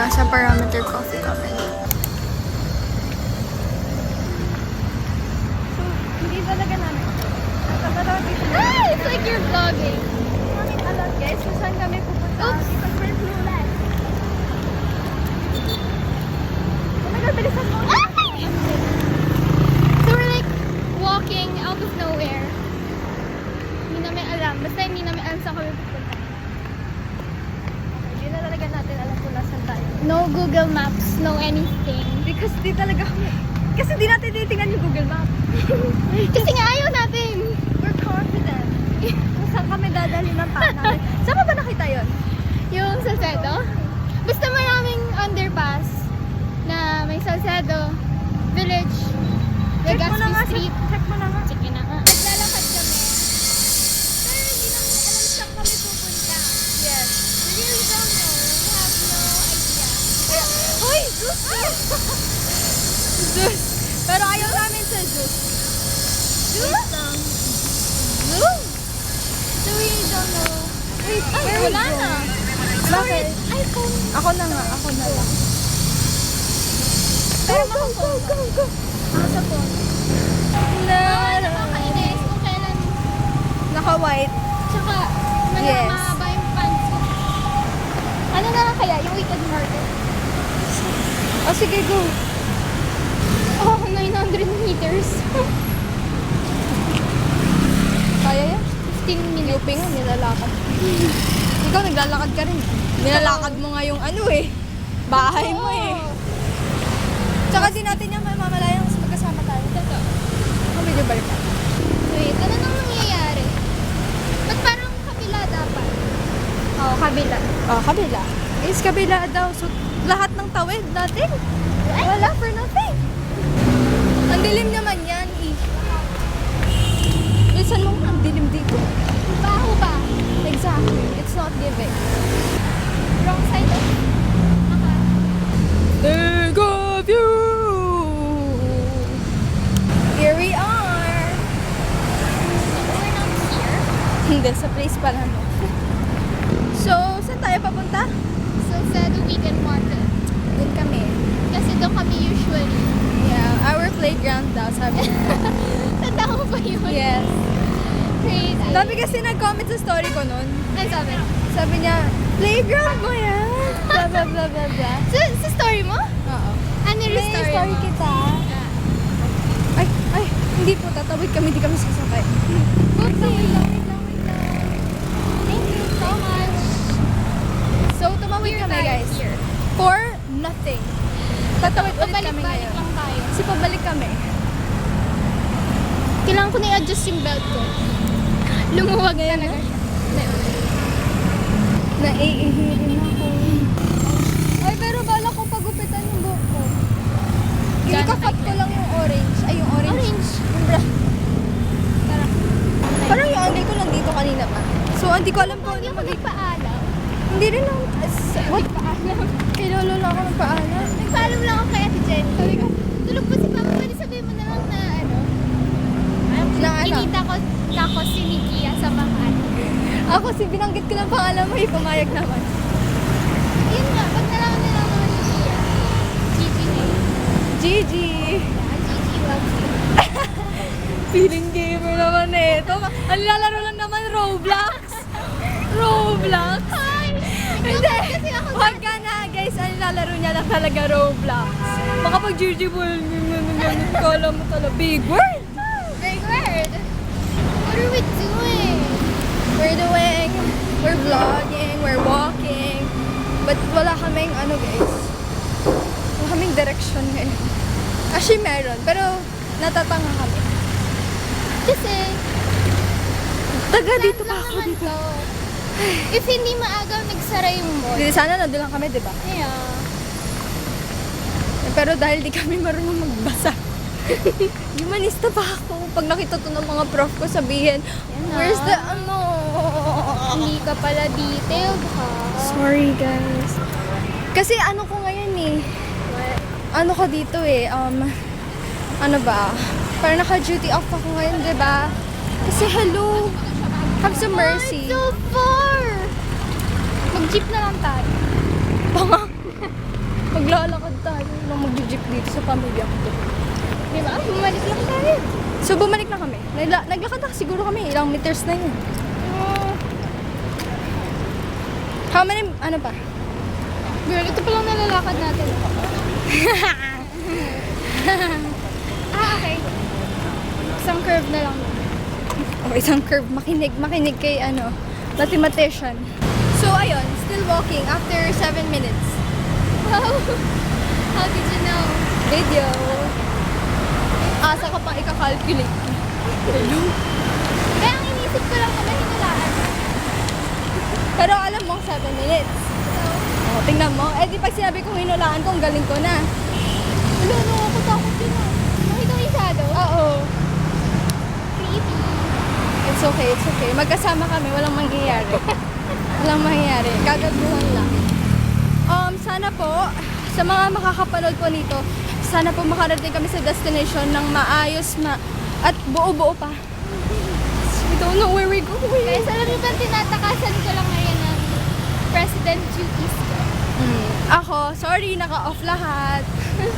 Nasa Parameter Coffee kami. Hindi talaga namin. It's like you're vlogging. Namin alam guys kung saan kami pupunta. Oops. Because we're clueless. Oh my God, bilisan mo. So we're like walking out of nowhere. Hindi namin alam. Basta hindi namin alam saan kami pupunta. Hindi na talaga natin alam kung nasan tayo. No Google Maps, no anything. Because di talaga kami. Kasi di natin titingnan yung Google Map. Kasi nga ayaw natin. We're confident. Kung saan kami dadalhin ng paa natin. Saan mo ba nakita yun? Yung Salcedo. Basta maraming underpass na may Salcedo Village, Check mo na Legazpi nga. Street. Check mo na nga. Sige na nga. Naglalakad kami. Pero hindi namin alam saan kami pupunta. Yes. We really don't know. We have no idea. Hoy! Zeus! Zeus! Pero ayaw namin sa Zeus. Zeus? Zeus? So we don't know. Wait, Ay, wala na. Bakit? iPhone. Ako na nga. Ako na lang. Pero makaphone ka. Go! Sa phone. Na! Nakakainis kung kailan. Naka-white. Tsaka, Yes. mahaba yung pants ko. Ano na lang kaya? Yung Wicked Market. O sige, go. Oh, 900 meters. Kaya yan? 15 minutes. Looping nga, nilalakad. Ikaw, naglalakad ka rin. Nilalakad mo nga yung ano eh. Bahay mo eh. Tsaka di natin yung mamalayan kasi magkasama tayo. Totoo. Kung medyo balikan. Wait, ano nang nangyayari? Ba't parang kabila dapat? Oo, kabila. Oh, kabila. Is kabila daw. So, lahat ng tawid natin. Wala for nothing. Ang dilim naman yan eh. Bilisan mo nga, ang dilim dito. Baho ba? Exactly. It's not giving. Wrong side of Naka. Take a view! Here we are! We're not here. Hindi, sa place pala no. So, saan tayo papunta? Salcedo Weekend Market. Doon kami. Kasi doon kami usually. Yeah, our playground daw, sabi niya. Tanda mo ba yun? Yes. Crazy. Dami kasi nag-comment sa story ko nun. Ano sabi? Sabi niya, playground mo yan! Blah, blah, blah, blah, blah. Sa story mo? Oo. Ano yung May story story mo? kita. Ay, hindi po, tatawid kami, di kami sasakay. Okay. Wait lang. Thank you so much. So, tumawid Here kami, tayo, guys. here. For nothing. Tatawid ulit kami Pabalik-balik ngayon. lang tayo. Kasi pabalik kami. Kailangan ko na i-adjust yung belt ko. Lumuwag talaga siya. Naiihirin ako. Ay, pero bala ko pagupitan yung buhok ko. Ika-cut ko lang yung orange. Ay, yung orange. Orange. Yung brush. Tara. Parang yung angle ko nandito kanina pa. So, hindi ko alam kung Hindi ano ako nagpaalam. Hindi rin ako. What? Nagpaalam. Kay Lolo na ako nagpaalam. Nagpaalam lang ako kay Ate Jen. Sabi ko, tulog pa si Papa. Pwede sabihin mo na lang na ano. Na ano? Kinita ko ako si Nikia sa bahay. Ako, si binanggit ko ng pangalan mo, pumayag naman. Yun nga, pag nalaman na lang naman ni Nikia. Gigi na yun. Gigi! Gigi loves you. Feeling gamer naman eh. Ito, ang lalaro lang naman, Roblox. Roblox. Hi! Hindi. Kasi ako Huwag ka na, guys. Ang lalaro niya lang talaga, Roblox. Baka pag Gigi mo, kala mo talaga, big word. Big word. What are we doing? We're vlogging, we're walking. But wala kaming, ano guys, wala kaming direction ngayon. Actually, meron. Pero, natatanga kami. Kasi, Taga dito plan pa lang ako naman dito. to. If hindi maaga nagsara yung mall. Hindi, sana nandun lang kami, di ba? Yeah. Pero dahil di kami marunong magbasa. Humanista pa ako. Pag nakita to ng mga prof ko, sabihin, Yan na. where's the ano? Hindi ka pala detailed, ha? Sorry, guys. Kasi ano ko ngayon eh. Ano ko dito eh, ano ba? Parang naka-duty off ako ngayon, di ba? Kasi hello, have some mercy. Oh, it's so far! Mag-jeep na lang tayo. Panga. Maglalakad tayo lang mag-jeep dito sa pamilya ko. Di ba? Bumalik lang tayo. So, bumalik na kami. Naglakad na siguro kami. Ilang meters na yun. How many, ano pa? Girl, ito pa lang nalalakad natin. Okay. Isang curve na lang. O, isang curve. Makinig kay, mathematician. So, ayun. Still walking after 7 minutes. Wow! How did you know? Video. Asa ka pang ika-calculate. Hello? Kaya ang inisip ko lang naman hinulaan. Pero alam mo, 7 minutes. O, tingnan mo. Eh, di pag sinabi kong hinulaan ko, ang galing ko na. Wala, nakakatakot yun ah. Nakita ko yung shadow? Oo. Creepy. It's okay, it's okay. Magkasama kami, walang mangyayari. Walang mangyayari. Gagaguhan lang. Sana po, sa mga makakapanood po nito, sana po makarating kami sa destination ng maayos at buo-buo pa. We don't know where we're going. Guys, alam niyo ba, tinatakasan ko lang ngayon ng president duties ko. Ako, sorry, naka-off lahat.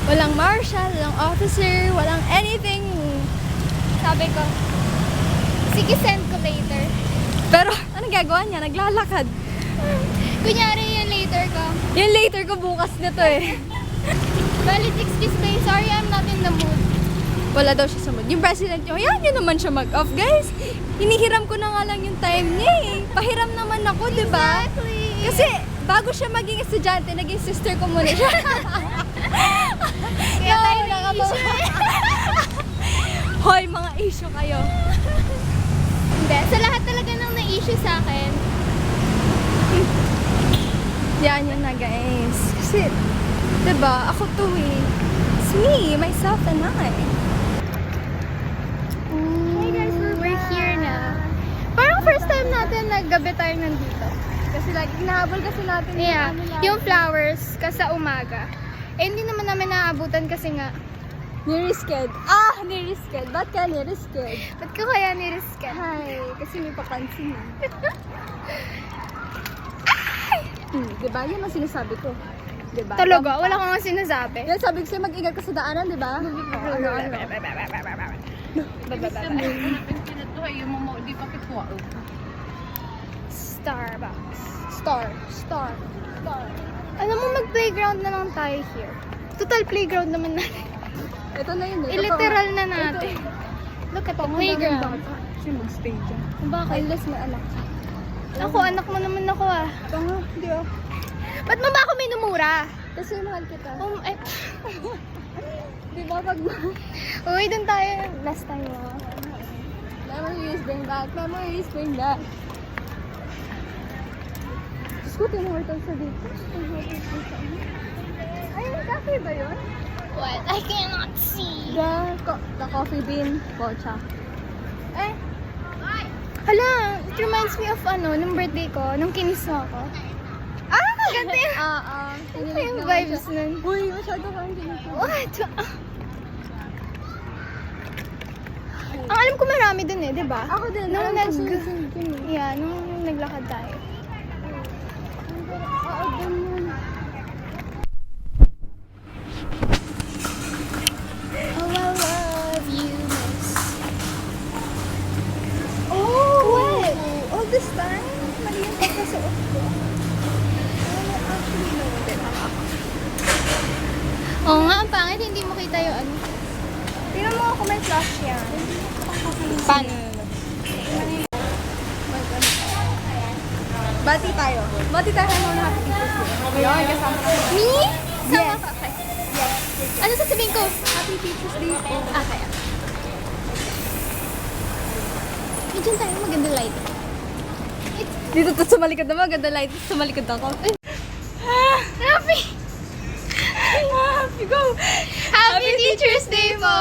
Walang marshal, walang officer, walang anything. Sabi ko, sige, send ko later. Pero, anong gagawa niya? Naglalakad. Kunyari yung later ko. Yung later ko bukas na to eh. Valid excuse me, sorry, I'm not in the mood. Wala daw siya sa mood. Yung president niyo, hayaan niyo naman siya mag-off. Guys, hinihiram ko na nga lang yung time niya eh. Pahiram naman ako, di ba? Exactly. Kasi, bago siya maging estudyante, naging sister ko muna siya. Kaya tayo nakatawa. Hoy, mga issue kayo. Hindi, sa lahat talaga ng na-issue sa akin, Yan yun na guys. Kasi, diba, ako to eh. It's me, myself, and I. Hey guys, we're here na. Parang first time natin naggabi tayo nandito. Kasi lagi, hinahabol kasi natin Yeah, lagi. yung flowers kasi sa umaga. Eh, hindi naman namin naaabutan kasi nga, Nirisked. Nirisked. Ba't ka nirisked? ba't ko kaya niriskan? Hi, kasi may papansin eh. Diba? Yan ang sinasabi ko. Diba? Talaga, wala kang nga sinasabi. Yan, sabi ko sa'yo, mag-ingat ka sa daanan, diba? Starbucks. Star. Alam mo, mag-playground na lang tayo here. Total playground naman natin. Ito na yun eh. Literal na natin. Look at the playground. Kasi mag-stay dyan. Bakit? Unless may anak ka. Ako, anak mo naman ako ah. Tanga, di ba? Ba't mo ba ako minumura? Kasi mahal kita. Di ba pag Uy, dun tayo. Last time ah. memories bring back, memories bring back. Diyos ko, tinurtal sa dito. Ayun, cafe ba yun? What? I cannot see. The coffee bean, bocha. Eh, Hala, it reminds me of nung birthday ko, nung kinis mo ako. Ganda yun. Ano yung vibes nun? Uy, masyado kang ginito. What? Ang alam ko marami dun eh, di ba? Ako din. Nung alam ko sunod-sunod yun eh. Yeah, nung naglakad tayo. Oo, ganyan. Oh, I love you, miss. Oh! What? All this time? Mali yung pagkasuot ko. Actually, no. Oo nga, ang pangit, hindi mo kita yung ano. Tingnan mo ako may flash yan. Paano? Bati tayo. Bati tayo muna happy Teacher's Day. Yun, kasama ka. Me? Sama Yes. ka. Okay. Ano sasabihin ko? Happy Teacher's Day po. Okay. Diyan tayo, maganda light. Dito to sumalikod naman, ganda light. Sumalikod ako. Happy! Happy go! Happy Teacher's Day po!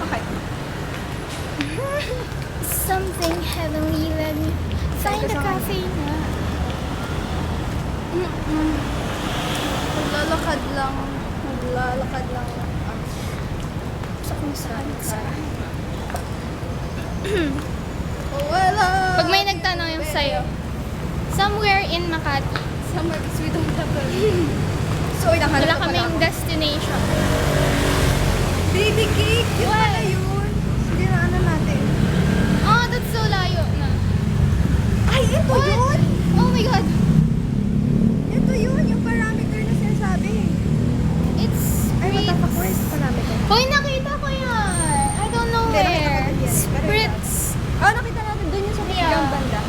Okay. Something heavenly, let me find a cafe na. Maglalakad lang. Sa kung saan. Wala! Pag may nagtanong yung sa'yo, somewhere in Makati, summer because we don't have a... So, nakahanap Wala ka pala. kaming destination. Baby cake! Yun pala yun. Sige na, ano natin? Oh, that's so layo na. Ay, ito yun! Oh my God. Ito yun, yung parameter na sinasabi. It's Ay, what the fuck, where is the parameter? Hoy, nakita ko yan. I don't know Hindi, nakita where. ko din yan. Spritz. Oh, nakita natin dun yung sa Yeah. yeah. banda.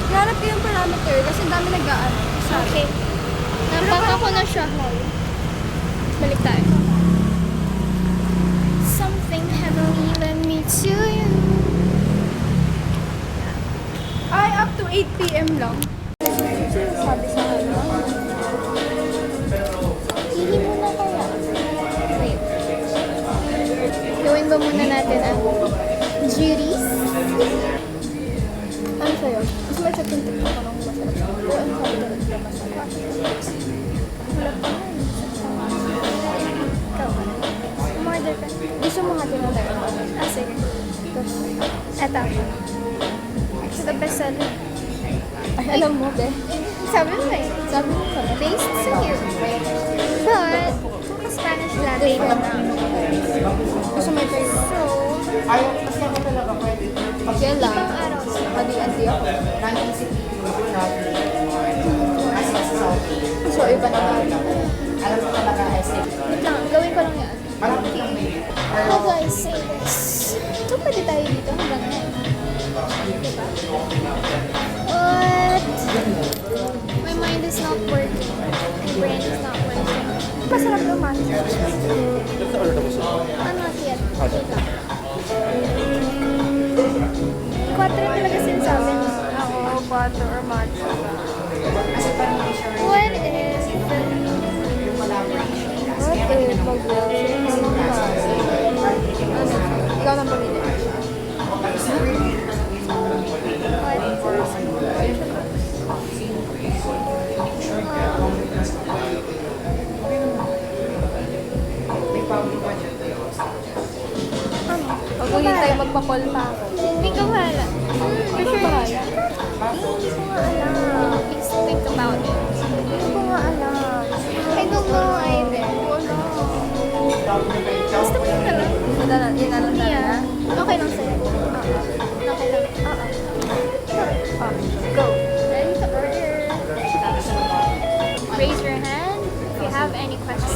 Hanap ko yung parameter kasi ang dami nag-aan. Okay. Napaka ko na siya. Balik tayo. Something heavenly led me to you. Ay, up to 8 p.m. lang. Sabi sa ano? Pili muna kaya. Wait. Gawin ba muna natin ang duties? Ano sa'yo? Gusto mo i-check yung TikTok ko nung masarap. O, ano sabi ko nung masarap? Wala pa nga. Ikaw. Umorder ka. Gusto mo nga tinatay ko. Ah, sige. Eto. It's the best seller. Ay, alam mo, be. Sabi mo eh. Sabi mo sa Based sa here. But, Spanish latte na. gusto mo i-try mo. So, Yan lang. ibang araw siya. Madi-anti ako. So, iba na nga. Wait lang, gawin ko lang yan. How do I say this? So, pwede tayo dito hanggang ngayon. Diba? What? My mind is not working. My brain is not working. Masarap naman. I'm not yet. Wait lang. 4 talaga sinasabi niyo. Oo, 4 or matcha. What if... What if mag-working? Ano? Ikaw nang pamili. Pag hintay magpa-call pa ako. Hindi ka bahala. For sure. bahala? Hindi ko nga alam. Please think about it. Hindi ko nga alam. I don't know either. Gusto mo yun na lang? Yun na lang talaga. Yeah. Okay lang sa'yo. Okay lang. Go. Ready to order. Raise your hand if you have any questions.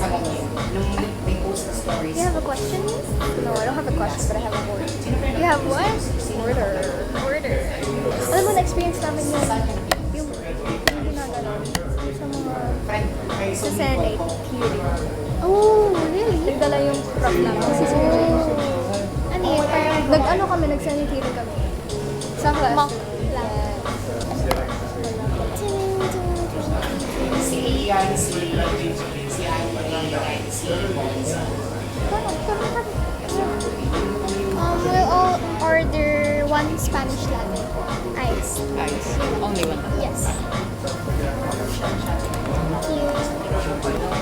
You have a question, miss? No, I don't have a question, but I have a word. You have what? Order. Order. Alam mo, na-experience namin yung ginaganon sa mga sa Senate hearing. Oh, really? Nagdala yung prop namin kasi simulation. Ano yun? Parang Nag-ano kami, nag-Senate hearing kami. Sa class. mock lang. We'll all order one Spanish latte. Ice. Ice. Only one. Yes. Thank you.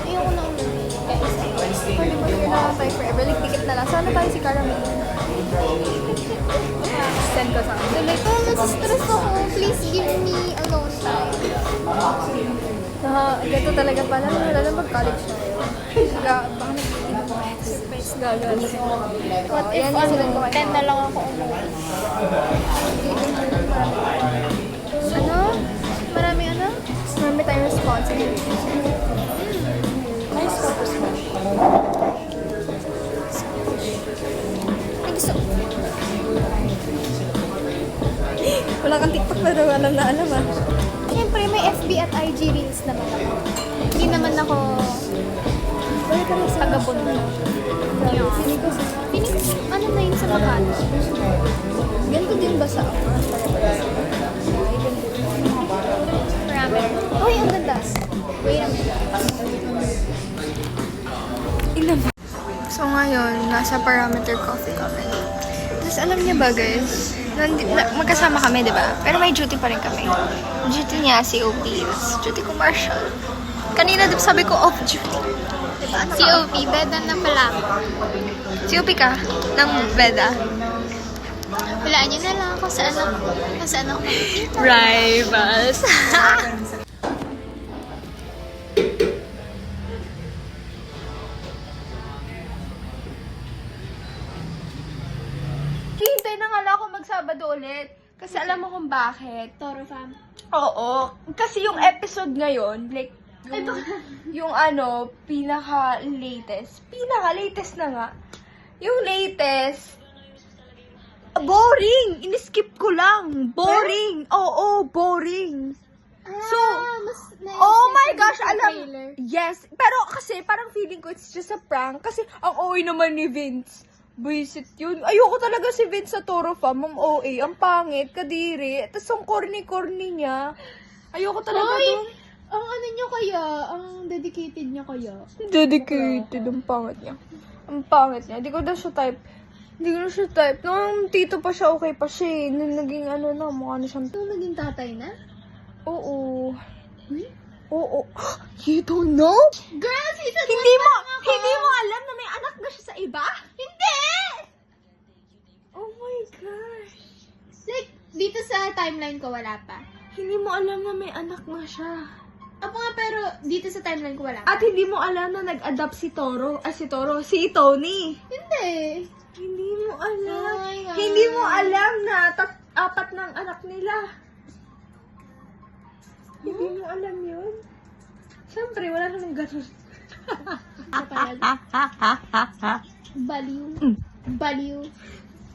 Ayoko na umuwi. Pwede mo yun na tayo forever. Like, ticket na lang. Sana tayo si Caramel. Send ko sa akin. Tuloy ko, nasa-stress ako. Please give me alone time. Ganito talaga pala. Lalo mag-college na yun. Baka nag-stress gagawin. What if yan yung silang kumain. 10 na lang ako umuwi? Ano? Marami ano? Marami tayong responsibilities. Nice focus mo. Ay, gusto. Wala kang TikTok pero alam na alam ah. Siyempre, may FB at IG Reels naman ako. Hindi naman ako Wala ka rin sa tagabon na. Yeah. Siniko sa... Phoenix, ano na yun sa Makati? Ganito din ba sa ako? Parameter. Uy, ang ganda. Wait a minute. Ilan ba? So ngayon, nasa Parameter Coffee kami. Tapos alam niyo ba guys, magkasama kami, di ba? Pero may duty pa rin kami. Duty niya si OP, duty ko Marshall. Kanina diba sabi ko off duty. Diba? Ano ka? COP, beda na pala ako. Si OP ka? Ng Beda? Walaan nyo na lang kung saan ako makikita. Rivals. kung bakit. Toro fam. Oo. Kasi yung episode ngayon, like, yung ano, pinaka-latest na nga. Yung latest, boring! Iniskip ko lang. Boring! Oo, boring. So, oh my gosh, alam. Yes. Pero kasi, parang feeling ko it's just a prank. Kasi, ang OA naman ni Vince. Buisit yun. Ayoko talaga si Vince sa Toro Fam. Ang OA. Ang pangit, kadiri. Tapos ang corny-corny niya. Ayoko talaga dun. Ang ano niyo kaya? Ang dedicated niya kaya? Dedicated. Ang pangit niya. Ang pangit niya. Hindi ko na siya type. Hindi ko na siya type. Nung tito pa siya, okay pa siya eh. Nung naging ano na, mukha na siyang... Ito naging tatay na? Oo. Oo. You don't know? Girl, season Hindi mo alam na may anak na siya sa iba? Hindi! Oh my gosh. Like, dito sa timeline ko wala pa. Hindi mo alam na may anak na siya. Opo nga, pero dito sa timeline ko wala At pa. hindi mo alam na nag-adapt si Tony. Hindi. Hindi mo alam. Oh my God. Hindi mo alam na apat ng anak nila. Hindi mo alam yun. Siyempre, wala namang ganun. Baliw. Baliw.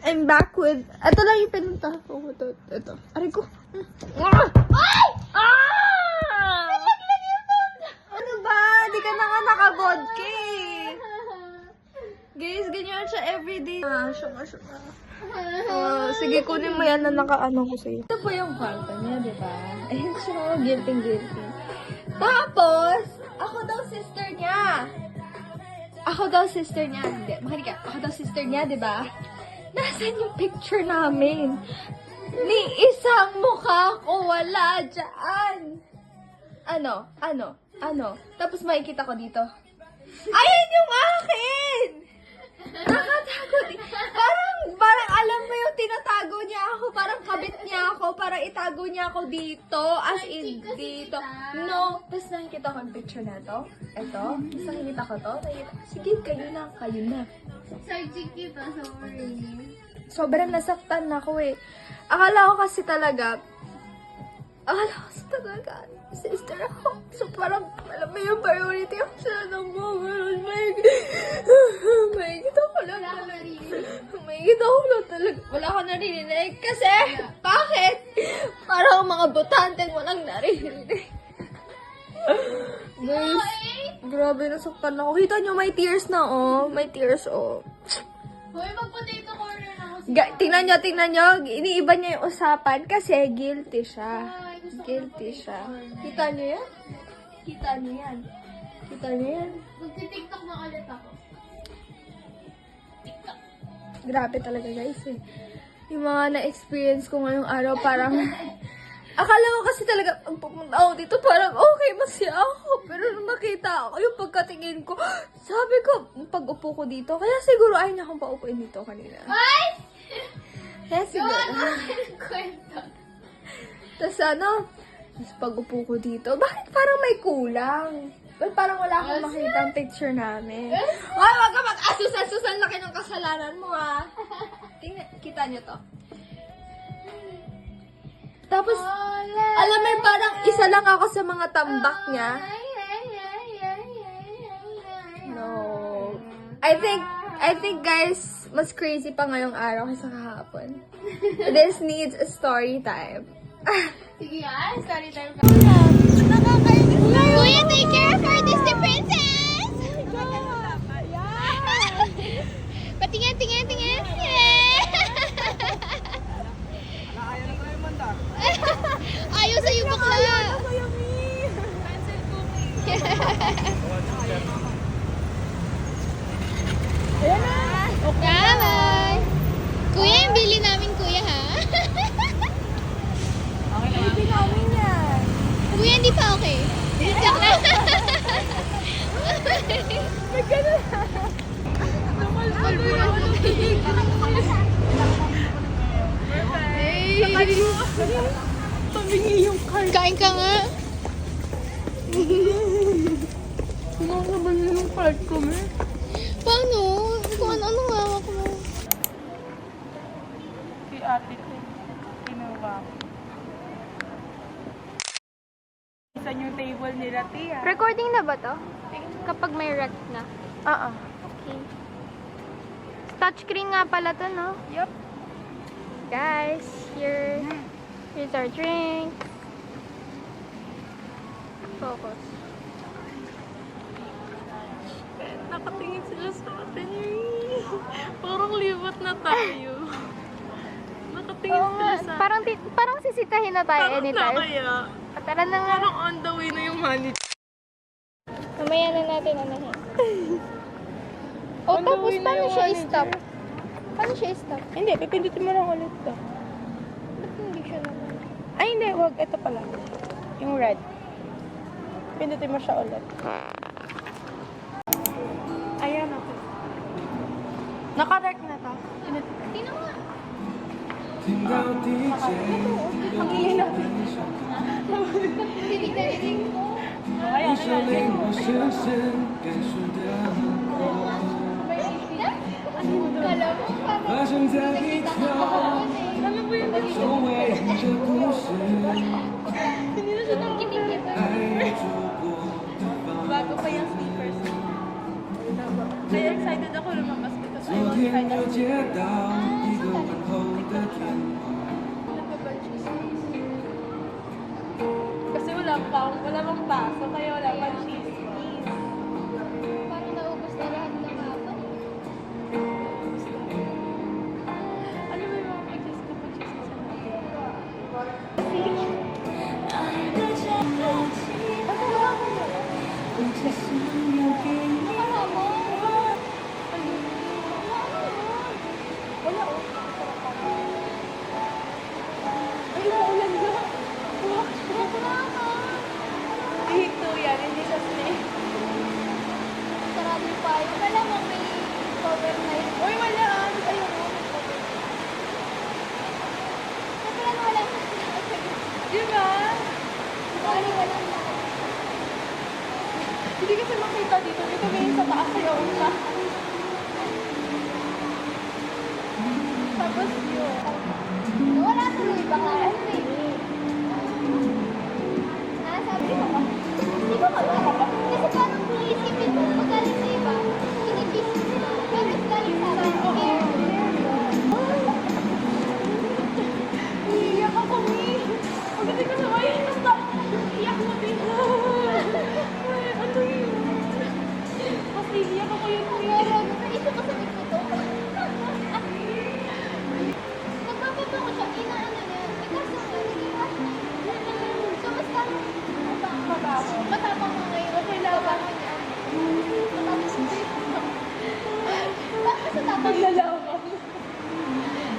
I'm back with... Ito lang yung pinunta ko. Ito. Aray ko. Ay! Ah! Ano ba? Di ka na nga naka-vodka eh. Guys, ganyan siya everyday. Syunga. Sige, kunin mo yan na naka-ano ko sa'yo. Ito po yung kwarto niya, di ba? Ayun siya, guilty. Tapos, ako daw sister niya. Hindi, makinig ka. Ako daw sister niya, di ba? Nasaan yung picture namin? Ni isang mukha ko wala dyan. Ano? Tapos makikita ko dito. Ayan yung akin! Nakatago din. Parang alam mo yung tinatago niya ako. Parang kabit niya ako. Parang itago niya ako dito. As in, dito. No. Tapos nakikita ko yung picture na to. Ito. Tapos nakikita ko to. Sige, kayo na. Searching kita, sorry. Sobrang nasaktan ako eh. Akala ko kasi talaga, sister ako. So parang, alam mo yung priority ako sa anak mo. May kita ko lang talaga. Wala ko narinig. Kasi, bakit? Parang mga botante walang narinig. Guys, grabe nasaktan ako. Kita nyo, may tears na oh. May tears oh. Hoy, mag-potato corner na ako. Tingnan nyo, iniiba niya yung usapan kasi guilty siya. Kita nyo yan? Kita nyo yan? Magti-tiktok na ulit ako. Grabe talaga guys eh. Yung mga na-experience ko ngayong araw parang... Akala ko kasi talaga, pag pumunta ako dito, parang okay, masaya ako. Pero nung nakita ako, yung pagkatingin ko, sabi ko, pag upo ko dito, kaya siguro ayaw niya akong paupuin dito kanina. Ay! Kaya siguro. Kwento. Tapos pag upo ko dito, bakit parang may kulang? Ba't parang wala akong makita ang picture namin? Ay, wag ka mag-asusan laki ng kasalanan mo ha. Tingnan, kita niyo to. Tapos, alam mo yung parang isa lang ako sa mga tambak niya. No. I think guys, mas crazy pa ngayong araw kaysa kahapon. This needs a story time. Sige nga, story time ka. Kuya, take care of our Disney princess! Patingin. Ayaw sa'yo bakla. Bye! Kuya, yung bili namin kuya ha? Hindi namin yan. Kuya, hindi pa okay. Joke lang. May ganun. Pamingi yung card. Kain ka nga. Sinasabal na yung card ko, me. Paano? Kung ano hawak mo. Si ate ko, kinuha. maubusan yung table nila, Tia. Recording na ba to? Kapag may rec na. Oo. Okay. Touchscreen nga pala to, no? Yup. Guys, here's our drink. Focus. Nakatingin sila sa atin. Parang libat na tayo. Nakatingin Oo nga, sila sa parang sisitahin na tayo Parang na anytime. kaya. Tara na nga. Parang on the way na yung honey. Mamaya na natin anahin. Oh, On the tapos way na paano yung siya manager. i-stop? Paano siya i-stop? Hindi, pipindutin mo lang ulit to. Ba't hindi siya naman? Ay, hindi. Wag. Ito pala. Yung red. Pindutin mo siya ulit. Ayan, okay. Naka-rec na to. Tingnan mo nga. 听到地铁有Dinig mo. 一首令我深深感受的歌， Kala mo, parang 发生在一条从未的故事， kinikita. 爱走过的方 Bago pa yung sleepers. Kaya excited ako lumabas because I 昨 will try 天 that. 又接到一个问候的电话。 Kasi wala pang paso, kaya wala pang cheese. Parang naubos na lahat ng hapon. Ano ba yung mga pictures ko pa cheese sa natin? Akala mo? Wala oh. Ay, naulan na. Hito yan, hindi siya snake. Sarado pa yun. Akala mo may cover night. Uy, wala ah. Ayun oh. Akala mo wala sa Di ba? Sorry, wala na. Hindi kasi makita dito. Dito may sa taas sa yung na. Tapos yun. Wala tuloy baka. Ano ba yun? Sabi ko ba? Hindi ko kaya. Kasi parang iisipin mo magaling sa iba. Kinikiss mo. Pero galing sa akin. Iiyak ako, Mi. Pagdating ko sa bahay, iyak mo din. Ay, ano yun? Kasi iiyak ako yun, Mi. Meron. Naisip ko sa nito. Nagpapapa ko siya. Inaano niya. Eh kaso nga, naging so mas parang matapang nga ngayon. Okay lang. Matapang niya. Bakit sa tapang? Naglalaban.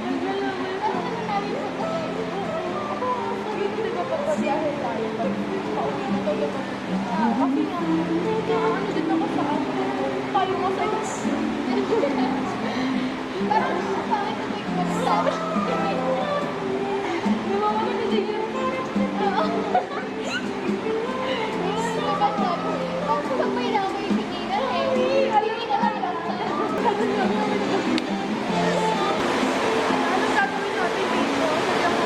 Ano namin sa tayo? Sabi ko, di ba pagpabiyahe tayo? Pag pauwi na tayo kasi nga, ano din ako sa ano, tayo mo sa Parang pangit na may kumagsabi. Nawawa na din yun. Oo. Dapat sabi, pag may na ako yung tinginan eh. Hindi na lang lang. Ano gagawin natin dito? Sabi ako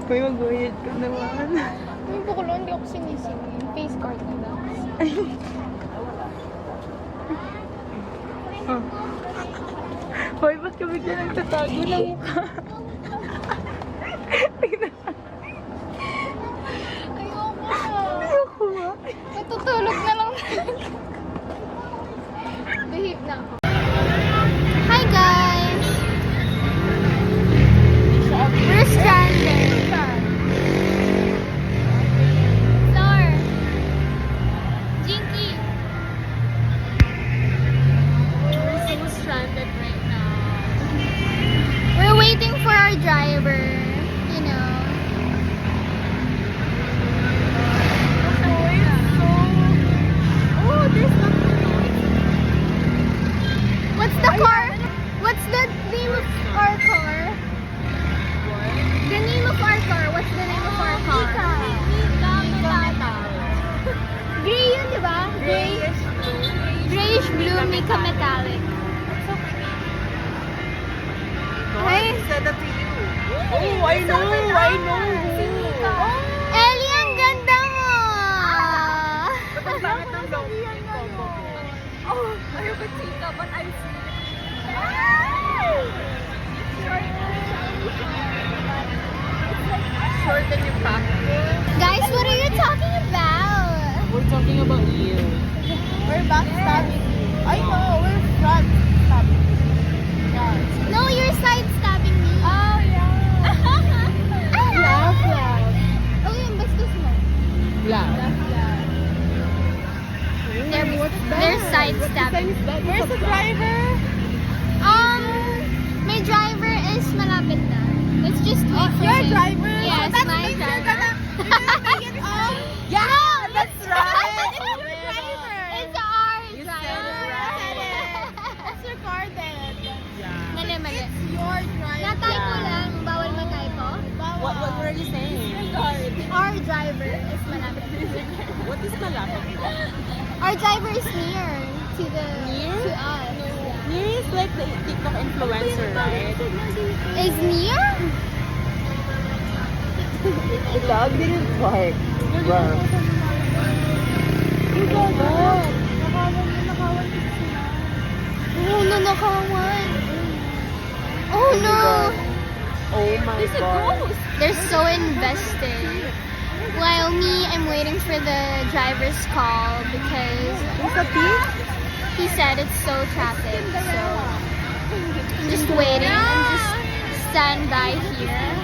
Kuya, mag-wait ka naman. Yung bukulong, hindi ako sinisingin. Face card na lang. Hoy, ba't ka bigla nagtatago ng mukha? Ayoko na. Ayoko nga. Matutulog na lang. Behave na ako. Hi guys! We're stranded. Floor. Jinky. We're so stranded right now. We're waiting for our driver. Oh, I know. Ellie, ang ganda mo! Bakit ang long sleeve combo? Oh, ayaw ko chika, but I'm Short and yung pack. Guys, what are you talking about? We're talking about you. We're backstabbing you. I know, we're front stabbing you. Yeah. No, you're sidestepping me. Oh, yeah. Laugh. Oh, yung bastos mo. Black. They're sidestepping. Where's the driver? My driver is malapit na. Let's just wait for Your him. driver? Yes, That my means you're driver. Yeah, that's right. It's our driver. It's recorded. Mali. Your driver. Na-typo lang. Bawal ma-typo. What were you saying? Our driver is malapit. What is malapit? Our driver is near to the Near? to us. Near is like the TikTok influencer, right? Is near? The dog didn't bark. Wow. Oh no, nakawan. Oh no. Oh my god. They're so invested. While me, I'm waiting for the driver's call because he said it's so traffic. So I'm just waiting. I'm just stand by here.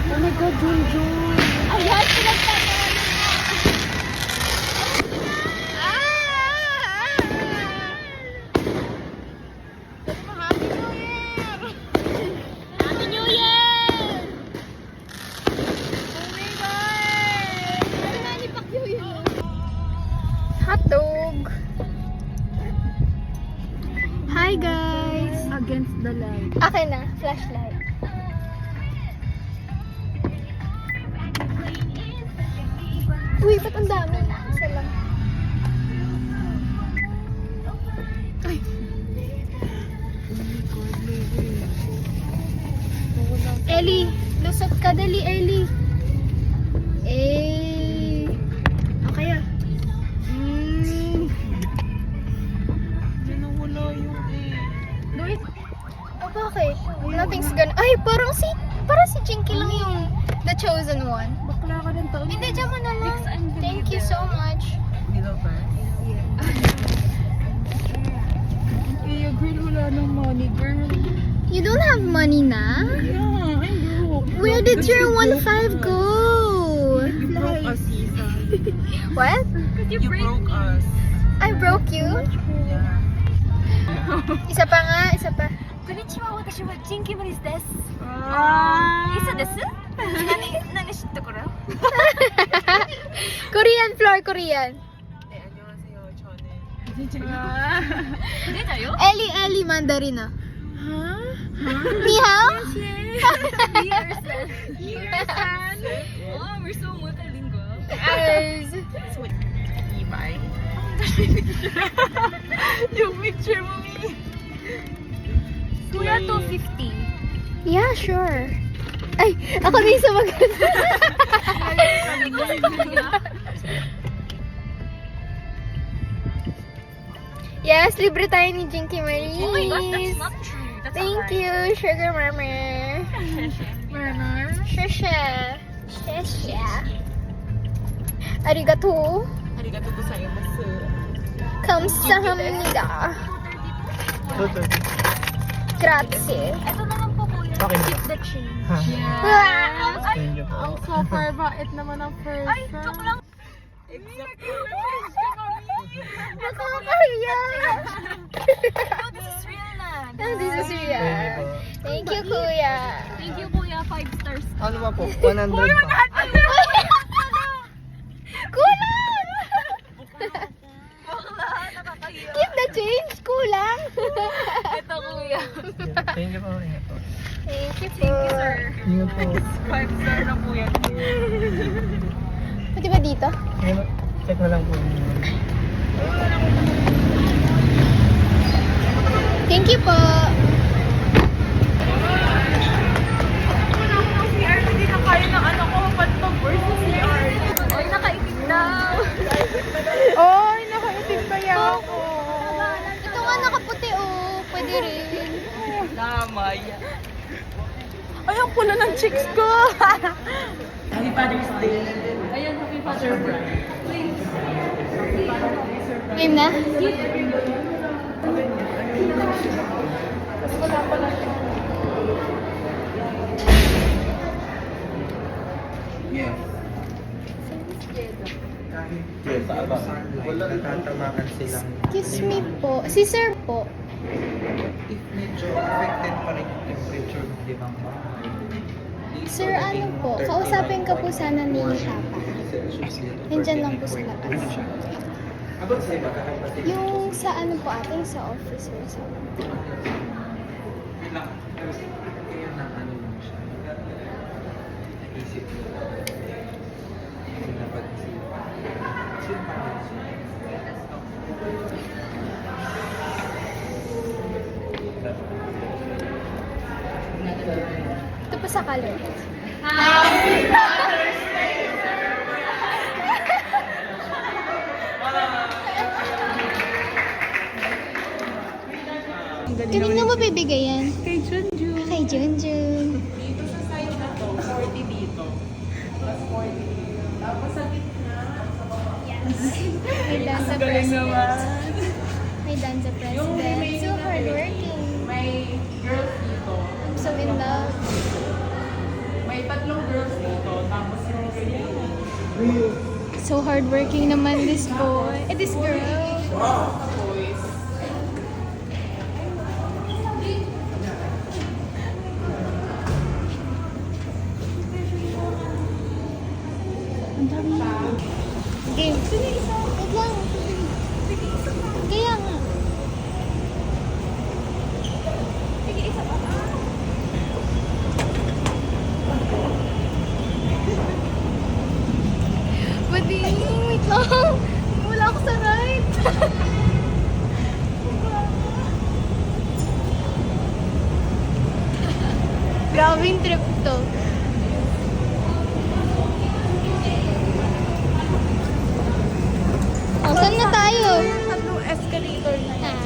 Oh my god, Junjun. Ayan, pinagtatawa Happy New Year! Hotdog! Hi guys! Against the light. Akin na, flashlight. Uy, ba't ang dami? Isa lang. Ay. Ellie, lusot ka dali, Ellie. Okay ah. Nawala yung Wait. Oh, bakit? Nothing's gonna... Ay, parang si Jinky lang yung the chosen one. Bakla ka ng taon. Hindi, dyan mo na lang. Thank you so much. Dito ba? Yeah, girl, wala nang money, girl. You don't have money na? Yeah, I know. Where did your 1.5 go? You broke us, Isa. What? You broke us. I broke you? Isa pa nga, isa pa. Konnichiwa, watashi wa Jinky Maris desu. Isa desu? Nani shitokoro? Korean, Floor, Korean. 안녕하세요, 저는. Dedayo? Ellie, Mandarin ah. Ni hao? Oh, we're so multilingual. Yes. Ibay. Yung picture mo, Mi. Kuya, 250. Yeah, sure. Ay, ako din sa maganda. Yes, libre tayo ni Jinky Maris. Oh my God, that's not true. That's Thank a lie. you, Sugar Mama. Shusha. Shusha. Arigato. Arigatou gozaimasu. 감사합니다. Grazie. Ito na lang po, kuya. Okay. Keep the change. Wow. Thank you po. Ang super bait naman ang person. Ay, joke lang. Nakakahiya. No, this is real na. Oh, this is Thank you real. po. Thank you, Kuya. Thank you, kuya. 5 stars. Ano ba po? 100 pa. Kulang! Bakla, nakakahiya. Keep the change. Kulang. Ito, kuya. Thank you po. Ingat po. Thank you po. Ingat po. 5 star na po yan. Pati ba dito? Check na lang po. Thank you po. CR, hindi na kaya ng ano ko, pag-burst sa CR. Oy, nakaitim daw. Oy, nakaitim kaya ako. Ito nga nakaputi oh. Pwede rin. Ay, ang pula ng chicks ko. Happy Father's Day. Ayun, happy Father's Day. Game na? Wala pala siya. Yes. Yes, wala natatamaan silang Excuse me po. Si sir po. if medyo affected pa rin yung temperature ng limang bahay. Sir, ano po? Kausapin ka po sana ni Papa. Nandyan lang po sa labas. About sa iba, kakaiba sila. Yung sa ano po ating sa office or sa... Kaya na ano lang siya. Naisip ko. Napag-isip. Ito pa sa color. Kanino mo bibigay yan? Kay Junjun. Kay Junjun. Dito sa side na to, 40 dito. Plus 40 dito. Tapos sa gitna, May danza galing naman. president. May danza Yung president. remaining So na hardworking. may girls dito. I'm so in love. May 3 girls dito. Tapos yung remaining. So hardworking naman this boy. This girl. Sa boys. Game. Wait lang. Kaya nga. Pwede. Wait lang. Wala ako sa right. Grabing trip to. O, saan na tayo? Tatlong escalator na yan.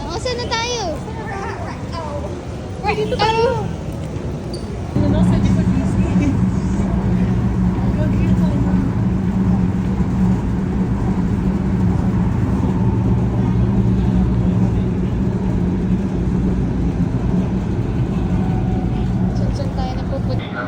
O, saan na tayo? Dito tayo. Ano na, sa likod ni Steve. Mag-hit tayo. Saan tayo napupunta?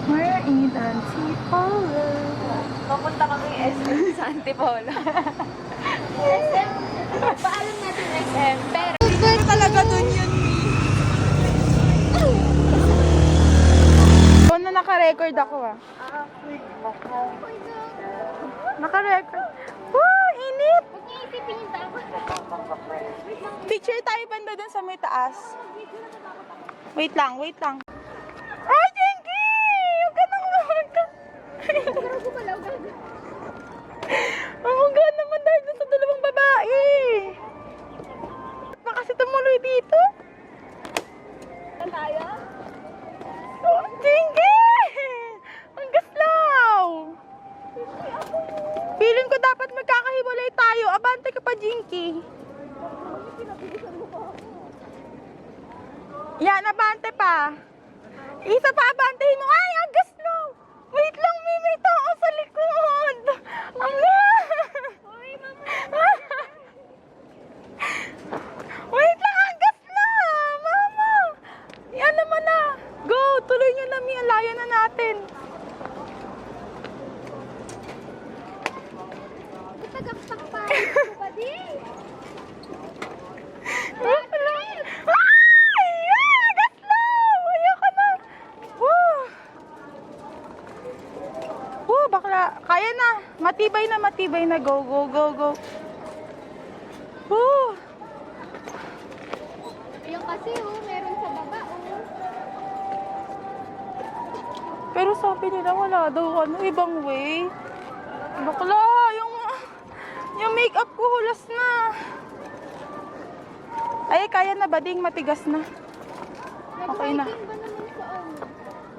Where is Antipolo? Papunta kami SM sa Antipolo. SM? Paalam natin SM. Pero, Talaga dun yun. Oo na naka-record ako ah. Naka-record. Woo! Init! huwag niya isipin yung tama. Picture tayo banda dun sa may taas. Wait lang, wait lang. Ay, Jenky! Huwag ka nang magka. Pero gumalaw ka. Ang huga naman dahil dun sa dalawang babae. Baka kasi tumuloy dito. Saan tayo? Oh, Jenky! Ang gaslaw! Feeling ko dapat magkakahiwalay tayo. Abante ka pa, Jinky. Yan, abante pa. Isa pa, abantehin mo. Ay, ang gaslaw! Wait lang, may tao sa likod. Ang Wait lang, ang gaslaw! Mama! Yan naman na. Go, tuloy nyo na, Mi. Ang layo na natin. Tagaptak pa. Ano ba di? Ay! Gaslaw! Ayoko na. Woo! Woo, bakla. Kaya na. Matibay na, matibay na. Go, go, go, go. Woo! Yung kasi oh, meron sa baba oh. Pero sabi nila wala daw ibang way. Bakla, yung makeup ko hulas na. Ay, kaya na bading, matigas na. Okay na. Nag-hiking ba naman sa ano?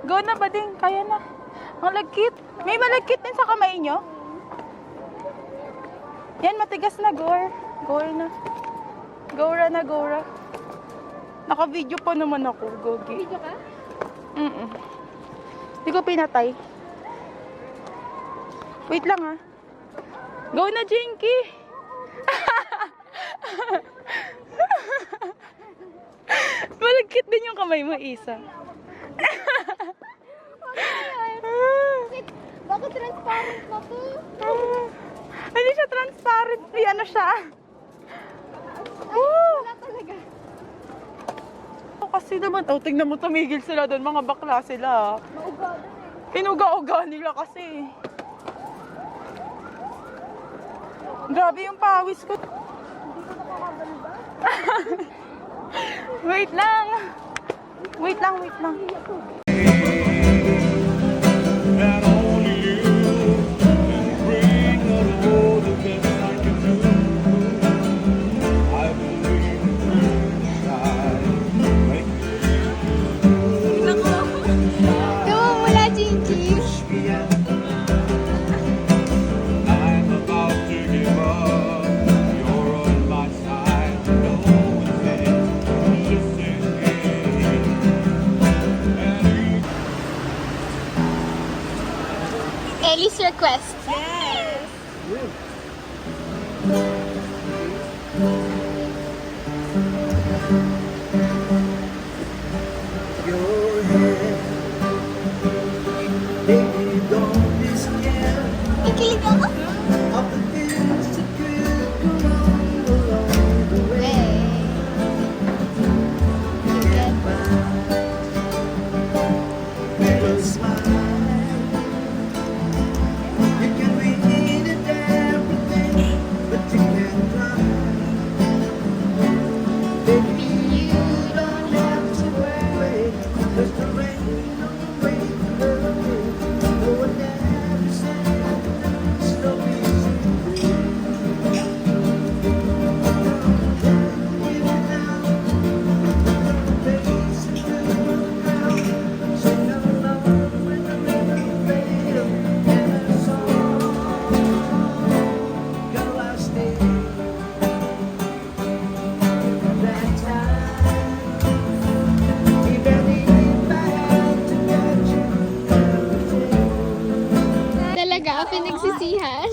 Go na bading, kaya na. Ang lagkit. May malagkit din sa kamay nyo. Yan, matigas na, Gore. Gore na. Gora na, Gora. Naka-video pa naman ako, Gogi. Video ka? Hindi ko pinatay. Wait lang, ha. Go na, Jinky! Malagkit din yung kamay mo, Isa. Bakit transparent na to? Hindi siya transparent. May ano siya. Wala talaga. Kasi naman, tingnan mo, tumigil sila doon. Mga bakla sila. Maugadan eh. Pinuga-uga nila kasi. Grabe yung pawis ko. Wait lang. Wait lang. That only you can bring all the best I can do. I believe inside. Like Gawa mo na, Jinky. I'm about to give up. You're on my side. No one's in. Listen in. Ellie's request. Your head, baby, don't be scared Nakikilig ako. of the things that could go wrong along the way. Get by with a smile. You can read it everything, but you can't cry. Baby, you don't have to worry, 'cause the rain on the way to love. No one ever said it's no easy. Give it now, face it to the ground. Sing along with the rhythm, baby, and a song. Girl, I stay that time. Even if I had to get you every day. Talaga, pinagsisihan.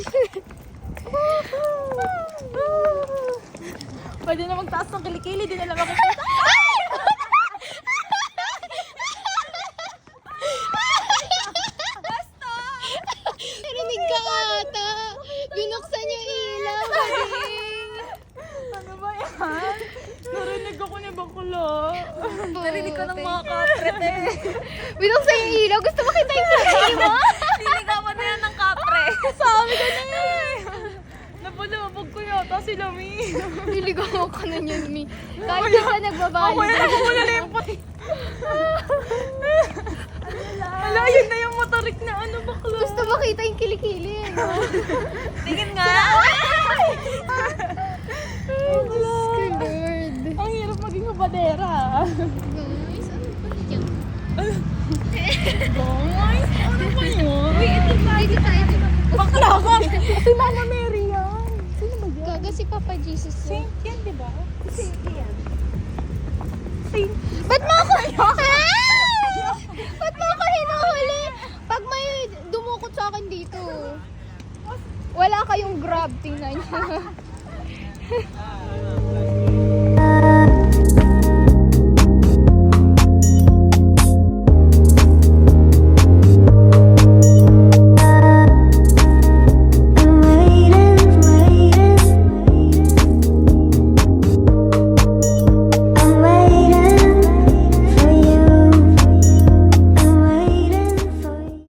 Pwede na magtaas ng kilikili. Di na lang makikita. Narinig ka ata. Binuksan yung ilaw. Galing. Ano ba yan? Narinig ako ni Bakula. Narinig ko ng mga kapret eh. Binuksan yung ilaw. Gusto mo kita yung kilikili mo? Niligawan na yan ng kapre. Sabi ko na eh. Napalabog ko yata si Lami. Niligaw ka na niyan, Mi. Kahit di ka nagbabali. Ako muna na yung puti. Ala, yun na yung motorik na ano, Bakla. Gusto mo kita yung kilikili. No? Tingin nga. Diyos ko, Lord. Ang hirap maging kabadera. Guys, ano ba yan? Guys, ano ba yun? Dito tayo. Bakla ka. Si Mama Mary yan. Sino ba yan? Gaga si Papa Jesus. Saint yan, di ba? Saint yan. Saint. Ba't mo ako? Ha? Ba't mo ako hinuhuli? Pag may dumukot sa akin dito. Wala kayong grab, tingnan niyo.